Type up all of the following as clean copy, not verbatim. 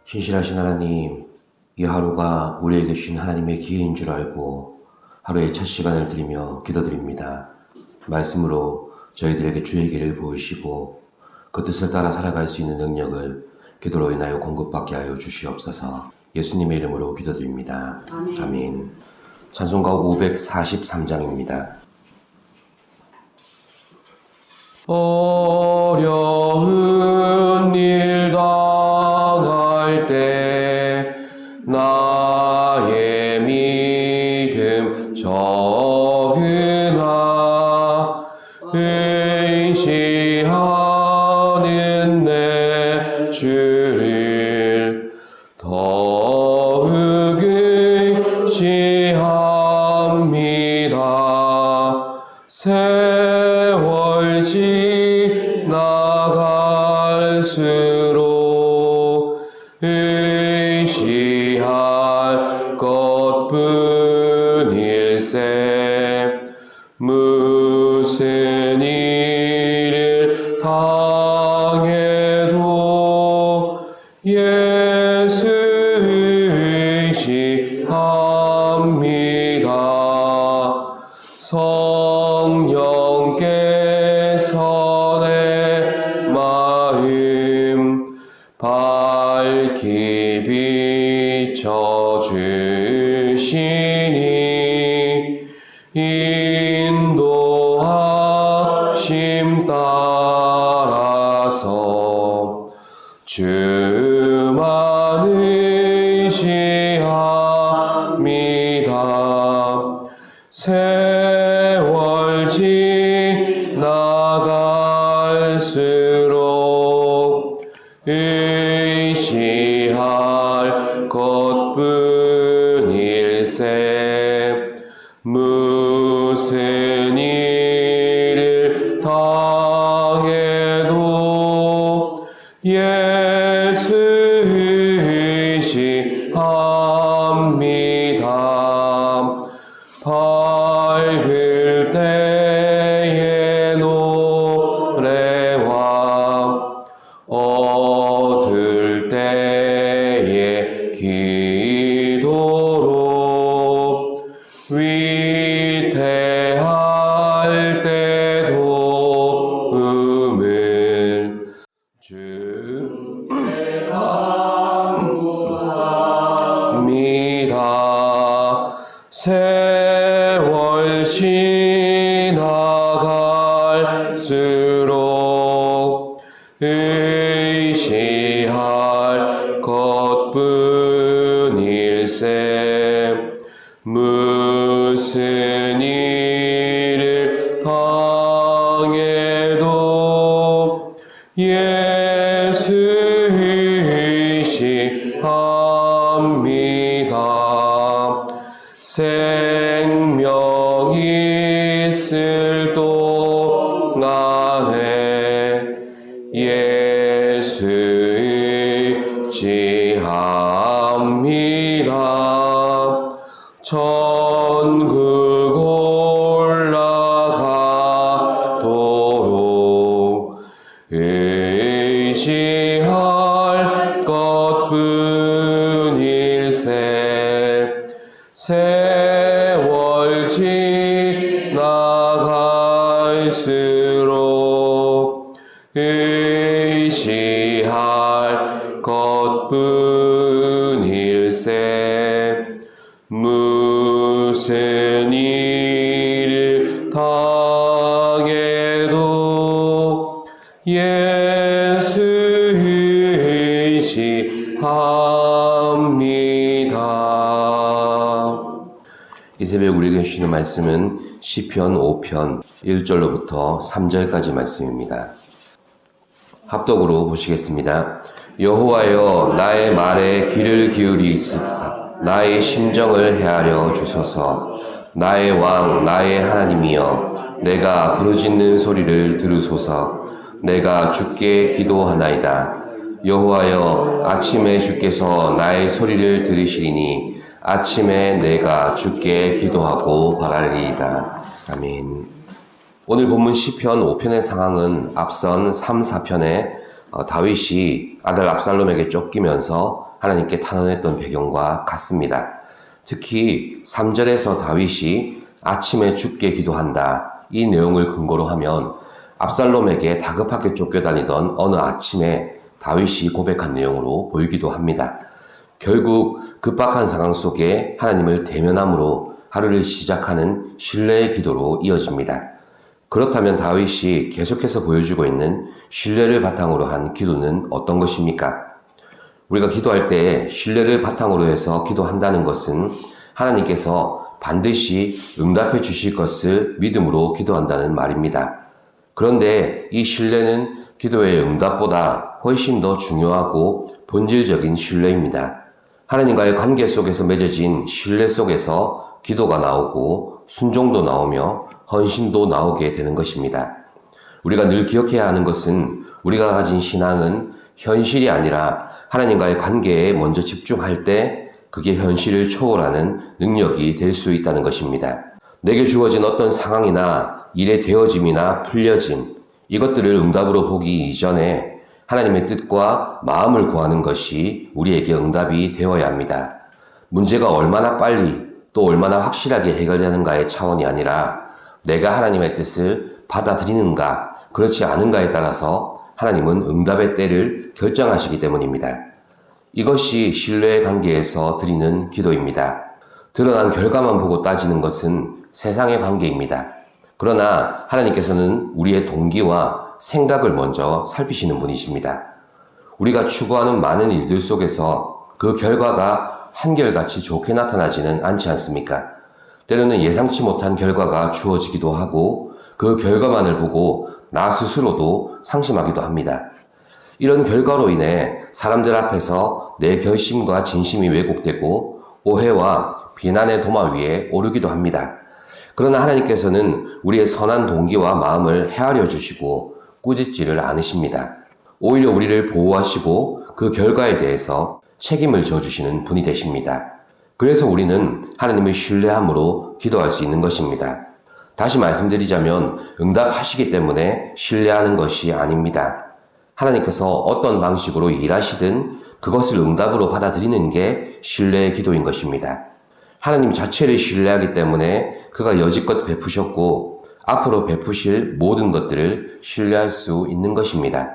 신실하신 하나님, 이 하루가 우리에게 주신 하나님의 기회인 줄 알고 하루의 첫 시간을 드리며 기도드립니다. 말씀으로 저희들에게 주의 길을 보이시고 그 뜻을 따라 살아갈 수 있는 능력을 기도로 인하여 공급받게 하여 주시옵소서. 예수님의 이름으로 기도드립니다. 아멘. 찬송가곡 543장입니다. 어려운 일 당할 때 나의 믿음 적으나 의지하는 내 주를 더욱 의지합니다. 세월 지나갈수록 의지할 것뿐일세. 무슨 일을 당해도 예수 의지합니다. 성령께서 내 마음 밝히 비춰주시니 인도하심 따라서 주만 의지합니다. 세월 지나갈수록 의지할 것뿐일세. 무슨 일을 당해도 예수 의지합니다. 밝을 때의 노래와 어두울 때의 기도로 위태할 때 도움을 주옵니다. 세월 지나갈수록 의지할 것뿐일세. 무슨 일을 당해도 예수 의지합니다. 생명 있을 동안에 예수 의지합니다. 천국 올라가도록 의지할 것뿐일세. 세월 지나갈수록 의지할 것뿐일세. 무슨 일을 당해도 예수 의지합니다. 이 새벽 우리에게 주시는 말씀은 시편 5편 1절로부터 3절까지 말씀입니다. 합독으로 보시겠습니다. 여호와여, 나의 말에 귀를 기울이시사 나의 심정을 헤아려 주소서. 나의 왕, 나의 하나님이여, 내가 부르짖는 소리를 들으소서. 내가 주께 기도하나이다. 여호와여, 아침에 주께서 나의 소리를 들으시리니 아침에 내가 주께 기도하고 바라리이다. 아멘. 오늘 본문 시편 5편의 상황은 앞선 3, 4편의 다윗이 아들 압살롬에게 쫓기면서 하나님께 탄원했던 배경과 같습니다. 특히 3절에서 다윗이 아침에 주께 기도한다, 이 내용을 근거로 하면 압살롬에게 다급하게 쫓겨다니던 어느 아침에 다윗이 고백한 내용으로 보이기도 합니다. 결국 급박한 상황 속에 하나님을 대면함으로 하루를 시작하는 신뢰의 기도로 이어집니다. 그렇다면 다윗이 계속해서 보여주고 있는 신뢰를 바탕으로 한 기도는 어떤 것입니까? 우리가 기도할 때 신뢰를 바탕으로 해서 기도한다는 것은 하나님께서 반드시 응답해 주실 것을 믿음으로 기도한다는 말입니다. 그런데 이 신뢰는 기도의 응답보다 훨씬 더 중요하고 본질적인 신뢰입니다. 하나님과의 관계 속에서 맺어진 신뢰 속에서 기도가 나오고 순종도 나오며 헌신도 나오게 되는 것입니다. 우리가 늘 기억해야 하는 것은 우리가 가진 신앙은 현실이 아니라 하나님과의 관계에 먼저 집중할 때 그게 현실을 초월하는 능력이 될 수 있다는 것입니다. 내게 주어진 어떤 상황이나 일의 되어짐이나 풀려짐, 이것들을 응답으로 보기 이전에 하나님의 뜻과 마음을 구하는 것이 우리에게 응답이 되어야 합니다. 문제가 얼마나 빨리 또 얼마나 확실하게 해결되는가의 차원이 아니라 내가 하나님의 뜻을 받아들이는가 그렇지 않은가에 따라서 하나님은 응답의 때를 결정하시기 때문입니다. 이것이 신뢰의 관계에서 드리는 기도입니다. 드러난 결과만 보고 따지는 것은 세상의 관계입니다. 그러나 하나님께서는 우리의 동기와 생각을 먼저 살피시는 분이십니다. 우리가 추구하는 많은 일들 속에서 그 결과가 한결같이 좋게 나타나지는 않지 않습니까? 때로는 예상치 못한 결과가 주어지기도 하고 그 결과만을 보고 나 스스로도 상심하기도 합니다. 이런 결과로 인해 사람들 앞에서 내 결심과 진심이 왜곡되고 오해와 비난의 도마 위에 오르기도 합니다. 그러나 하나님께서는 우리의 선한 동기와 마음을 헤아려 주시고 꾸짖지를 않으십니다. 오히려 우리를 보호하시고 그 결과에 대해서 책임을 져주시는 분이 되십니다. 그래서 우리는 하나님을 신뢰함으로 기도할 수 있는 것입니다. 다시 말씀드리자면 응답하시기 때문에 신뢰하는 것이 아닙니다. 하나님께서 어떤 방식으로 일하시든 그것을 응답으로 받아들이는 게 신뢰의 기도인 것입니다. 하나님 자체를 신뢰하기 때문에 그가 여지껏 베푸셨고 앞으로 베푸실 모든 것들을 신뢰할 수 있는 것입니다.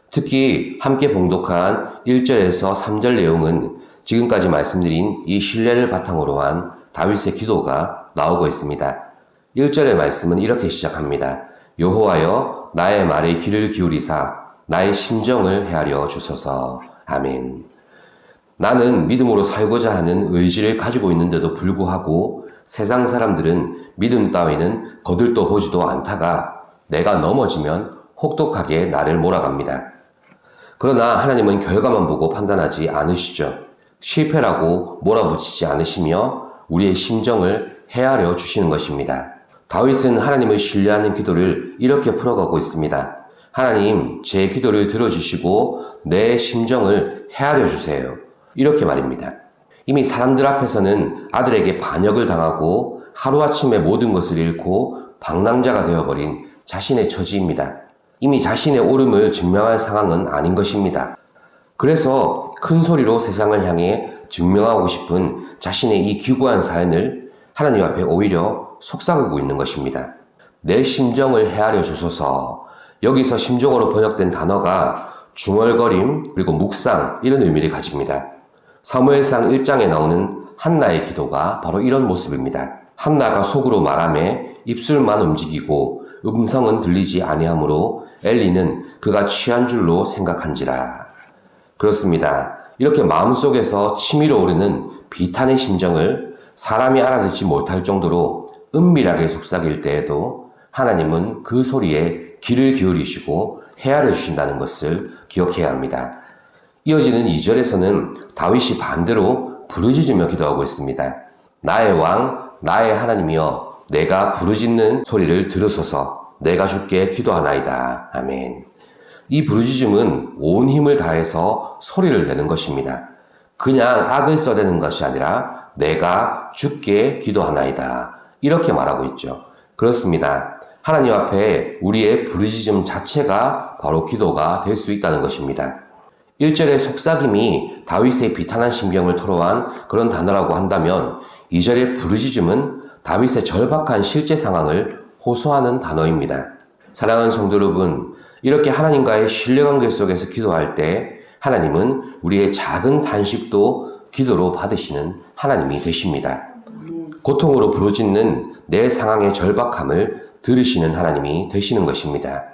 특히 함께 봉독한 1절에서 3절 내용은 지금까지 말씀드린 이 신뢰를 바탕으로 한 다윗의 기도가 나오고 있습니다. 1절의 말씀은 이렇게 시작합니다. 여호와여 나의 말에 귀를 기울이사 나의 심정을 헤아려 주소서. 아멘. 나는 믿음으로 살고자 하는 의지를 가지고 있는데도 불구하고 세상 사람들은 믿음 따위는 거들떠 보지도 않다가 내가 넘어지면 혹독하게 나를 몰아갑니다. 그러나 하나님은 결과만 보고 판단하지 않으시죠. 실패라고 몰아붙이지 않으시며 우리의 심정을 헤아려 주시는 것입니다. 다윗은 하나님을 신뢰하는 기도를 이렇게 풀어가고 있습니다. 하나님, 제 기도를 들어주시고 내 심정을 헤아려 주세요. 이렇게 말입니다. 이미 사람들 앞에서는 아들에게 반역을 당하고 하루아침에 모든 것을 잃고 방랑자가 되어버린 자신의 처지입니다. 이미 자신의 옳음을 증명할 상황은 아닌 것입니다. 그래서 큰 소리로 세상을 향해 증명하고 싶은 자신의 이 기구한 사연을 하나님 앞에 오히려 속삭이고 있는 것입니다. 내 심정을 헤아려 주소서. 여기서 심정으로 번역된 단어가 중얼거림 그리고 묵상 이런 의미를 가집니다. 사무엘상 1장에 나오는 한나의 기도가 바로 이런 모습입니다. 한나가 속으로 말하매 입술만 움직이고 음성은 들리지 아니하므로 엘리는 그가 취한 줄로 생각한지라. 그렇습니다. 이렇게 마음속에서 치밀어 오르는 비탄의 심정을 사람이 알아듣지 못할 정도로 은밀하게 속삭일 때에도 하나님은 그 소리에 귀를 기울이시고 헤아려 주신다는 것을 기억해야 합니다. 이어지는 2절에서는 다윗이 반대로 부르짖으며 기도하고 있습니다. 나의 왕, 나의 하나님이여 내가 부르짖는 소리를 들으소서. 내가 주께 기도하나이다. 아멘. 이 부르짖음은 온 힘을 다해서 소리를 내는 것입니다. 그냥 악을 써대는 것이 아니라 내가 주께 기도하나이다. 이렇게 말하고 있죠. 그렇습니다. 하나님 앞에 우리의 부르짖음 자체가 바로 기도가 될 수 있다는 것입니다. 1절의 속삭임이 다윗의 비탄한 심경을 토로한 그런 단어라고 한다면 2절의 부르짖음은 다윗의 절박한 실제 상황을 호소하는 단어입니다. 사랑하는 성도 여러분, 이렇게 하나님과의 신뢰관계 속에서 기도할 때 하나님은 우리의 작은 단식도 기도로 받으시는 하나님이 되십니다. 고통으로 부르짖는 내 상황의 절박함을 들으시는 하나님이 되시는 것입니다.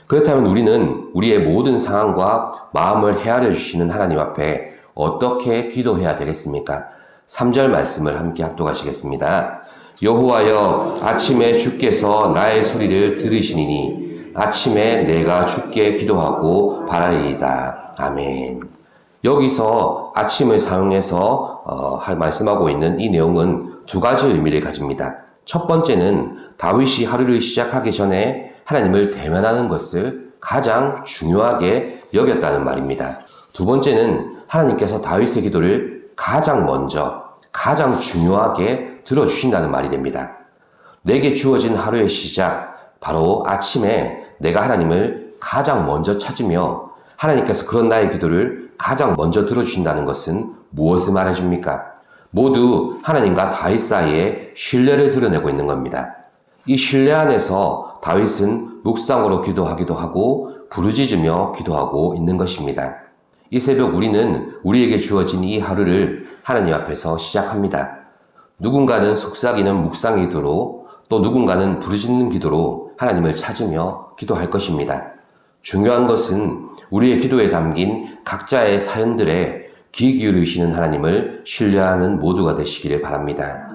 그렇다면 우리는 우리의 모든 상황과 마음을 헤아려 주시는 하나님 앞에 어떻게 기도해야 되겠습니까? 3절 말씀을 함께 합독하시겠습니다. 여호와여, 아침에 주께서 나의 소리를 들으시니니 아침에 내가 주께 기도하고 바라리이다. 아멘. 여기서 아침을 사용해서 말씀하고 있는 이 내용은 두 가지 의미를 가집니다. 첫 번째는 다윗이 하루를 시작하기 전에 하나님을 대면하는 것을 가장 중요하게 여겼다는 말입니다. 두 번째는 하나님께서 다윗의 기도를 가장 먼저, 가장 중요하게 들어주신다는 말이 됩니다. 내게 주어진 하루의 시작, 바로 아침에 내가 하나님을 가장 먼저 찾으며 하나님께서 그런 나의 기도를 가장 먼저 들어주신다는 것은 무엇을 말해줍니까? 모두 하나님과 다윗 사이에 신뢰를 드러내고 있는 겁니다. 이 신뢰 안에서 다윗은 묵상으로 기도하기도 하고 부르짖으며 기도하고 있는 것입니다. 이 새벽 우리는 우리에게 주어진 이 하루를 하나님 앞에서 시작합니다. 누군가는 속삭이는 묵상의 기도로, 또 누군가는 부르짖는 기도로 하나님을 찾으며 기도할 것입니다. 중요한 것은 우리의 기도에 담긴 각자의 사연들에 귀 기울이시는 하나님을 신뢰하는 모두가 되시기를 바랍니다.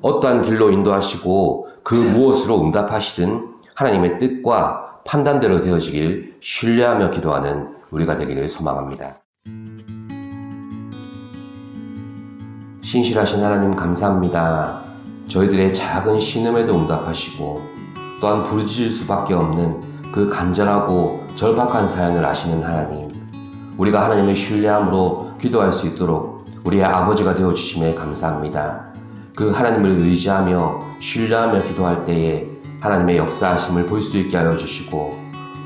어떠한 길로 인도하시고 그 무엇으로 응답하시든 하나님의 뜻과 판단대로 되어지길 신뢰하며 기도하는 우리가 되기를 소망합니다. 신실하신 하나님 감사합니다. 저희들의 작은 신음에도 응답하시고 또한 부르짖을 수밖에 없는 그 간절하고 절박한 사연을 아시는 하나님, 우리가 하나님을 신뢰함으로 기도할 수 있도록 우리의 아버지가 되어주심에 감사합니다. 그 하나님을 의지하며 신뢰하며 기도할 때에 하나님의 역사하심을 볼 수 있게 하여 주시고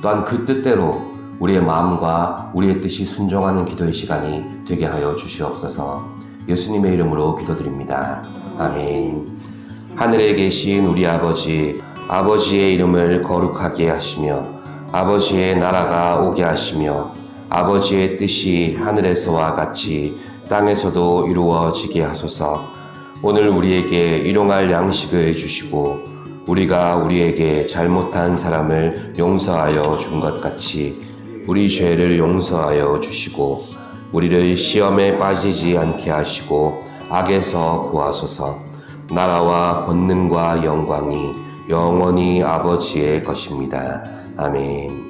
또한 그 뜻대로 우리의 마음과 우리의 뜻이 순종하는 기도의 시간이 되게 하여 주시옵소서. 예수님의 이름으로 기도드립니다. 아멘. 하늘에 계신 우리 아버지, 아버지의 이름을 거룩하게 하시며 아버지의 나라가 오게 하시며 아버지의 뜻이 하늘에서와 같이 땅에서도 이루어지게 하소서. 오늘 우리에게 일용할 양식을 주시고 우리가 우리에게 잘못한 사람을 용서하여 준 것 같이 우리 죄를 용서하여 주시고 우리를 시험에 빠지지 않게 하시고 악에서 구하소서. 나라와 권능과 영광이 영원히 아버지의 것입니다. 아멘.